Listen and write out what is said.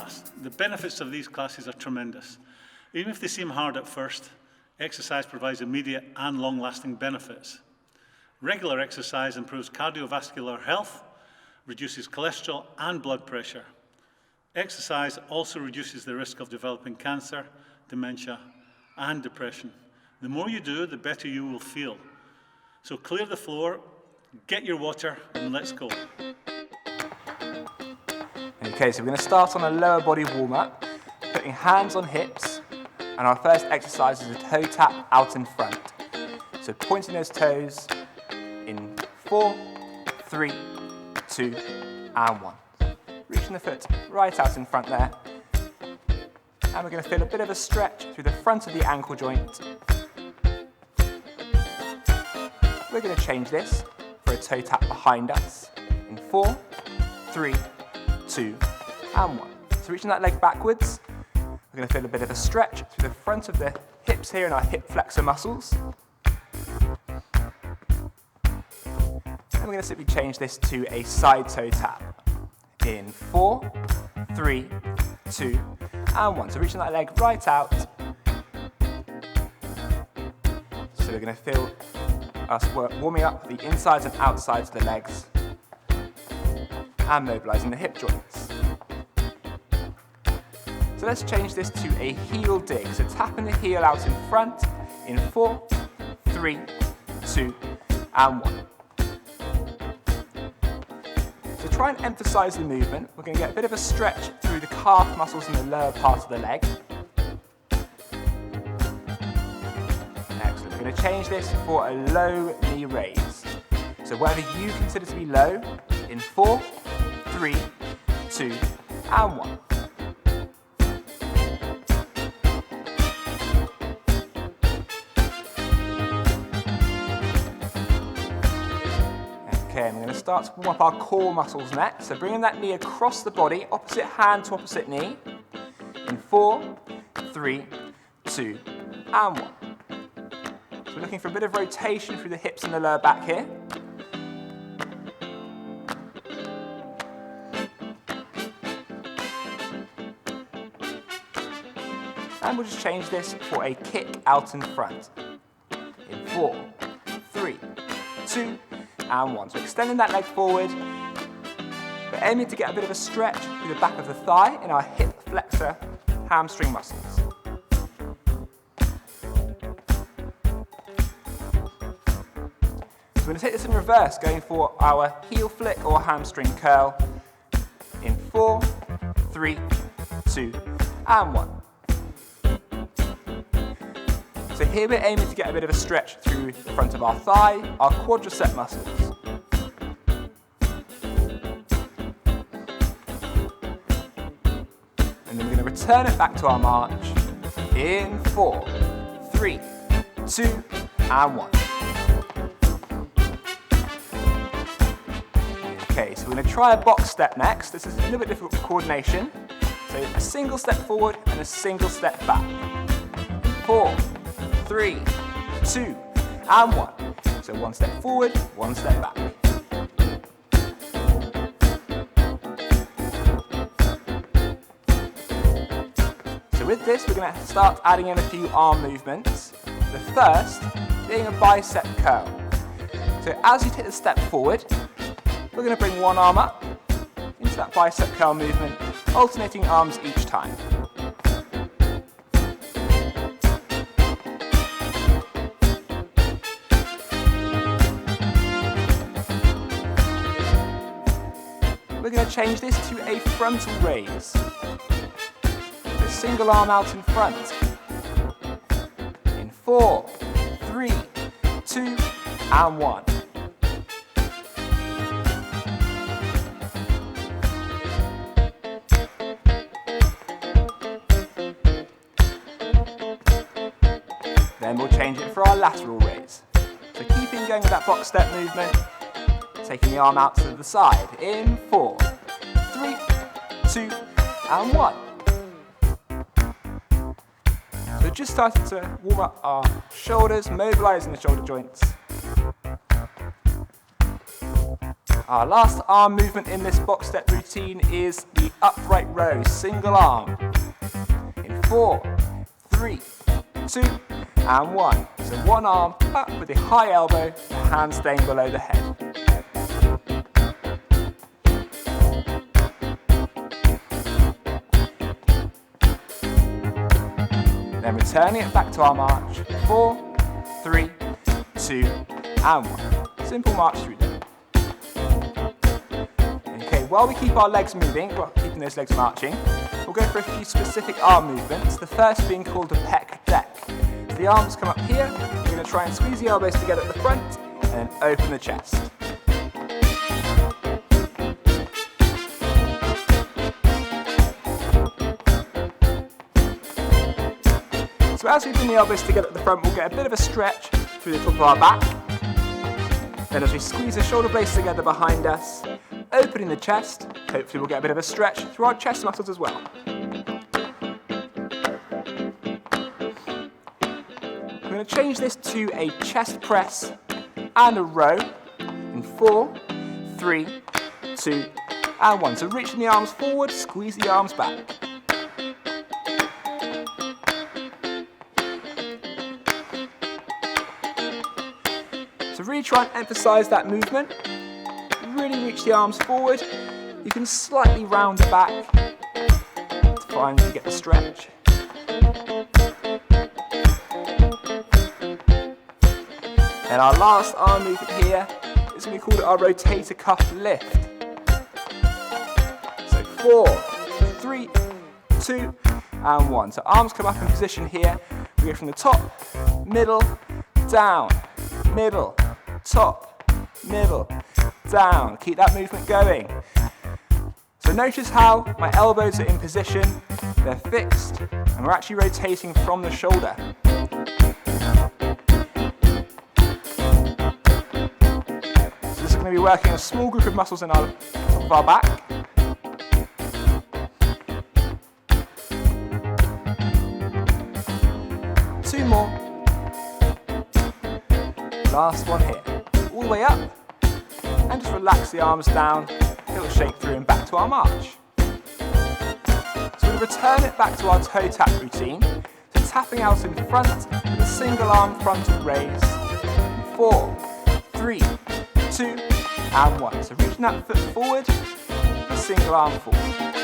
class. The benefits of these classes are tremendous. Even if they seem hard at first, exercise provides immediate and long-lasting benefits. Regular exercise improves cardiovascular health, reduces cholesterol and blood pressure. Exercise also reduces the risk of developing cancer, dementia, and depression. The more you do, the better you will feel. So clear the floor, get your water, and let's go. Okay, so we're going to start on a lower body warm-up, putting hands on hips, and our first exercise is a toe tap out in front. So pointing those toes in 4, 3, 2, and 1. Reaching the foot right out in front there. And we're going to feel a bit of a stretch through the front of the ankle joint. We're going to change this for a toe tap behind us in 4, 3, 2, and 1. So reaching that leg backwards, we're going to feel a bit of a stretch through the front of the hips here in our hip flexor muscles. And we're going to simply change this to a side toe tap in 4, 3, 2, and 1. So reaching that leg right out. So we're going to feel us warming up the insides and outsides of the legs and mobilizing the hip joints. So let's change this to a heel dig. So tapping the heel out in front in 4, 3, 2, and 1. So try and emphasize the movement. We're going to get a bit of a stretch through the calf muscles in the lower part of the leg. Excellent. We're going to change this for a low knee raise. So whatever you consider to be low in 4, 3, 2, and 1. Okay, I'm going to start to warm up our core muscles next. So bringing that knee across the body, opposite hand to opposite knee, in 4, 3, 2, and 1. So we're looking for a bit of rotation through the hips and the lower back here. And we'll just change this for a kick out in front. In 4, 3, 2, and 1. So extending that leg forward, but aiming to get a bit of a stretch through the back of the thigh in our hip flexor hamstring muscles. So we're going to take this in reverse, going for our heel flick or hamstring curl in 4, 3, 2, and 1. So here we're aiming to get a bit of a stretch through the front of our thigh, our quadricep muscles. And then we're going to return it back to our march in 4, 3, 2, and 1. Okay, so we're going to try a box step next. This is a little bit difficult for coordination. So a single step forward and a single step back. 4, 3, 2, and 1. So one step forward, one step back. So with this, we're going to start adding in a few arm movements. The first being a bicep curl. So as you take a step forward, we're going to bring one arm up into that bicep curl movement, alternating arms each time. We're going to change this to a frontal raise. So single arm out in front. In 4, 3, 2, and 1. Then we'll change it for our lateral raise. So keeping going with that box step movement, taking the arm out to the side in 4, 3, 2, and 1. So just started to warm up our shoulders, mobilizing the shoulder joints. Our last arm movement in this box step routine is the upright row, single arm. In 4, 3, 2, and 1. So one arm up with the high elbow, the hand staying below the head. Then returning it back to our march. 4, 3, 2, and 1. Simple march through them. Okay, while we keep our legs moving, well, keeping those legs marching, we'll go for a few specific arm movements, the first being called the pec deck. So the arms come up here, we're going to try and squeeze the elbows together at the front, and then open the chest. So as we bring the elbows together at the front, we'll get a bit of a stretch through the top of our back. Then as we squeeze the shoulder blades together behind us, opening the chest, hopefully we'll get a bit of a stretch through our chest muscles as well. We're going to change this to a chest press and a row in 4, 3, 2, and 1. So reaching the arms forward, squeeze the arms back. So really try and emphasize that movement. Really reach the arms forward. You can slightly round the back to finally get the stretch. And our last arm movement here is going to be called our rotator cuff lift. So 4, 3, 2, and 1. So arms come up in position here. We go from the top, middle, down, middle, top, middle, down. Keep that movement going. So notice how my elbows are in position, they're fixed, and we're actually rotating from the shoulder. So this is going to be working a small group of muscles in our top of our back. Two more. Last one here. All the way up, and just relax the arms down, a little shake through and back to our march. So we'll return it back to our toe tap routine, so tapping out in front with a single arm frontal raise. 4, 3, 2, and 1. So reaching that foot forward, a single arm forward.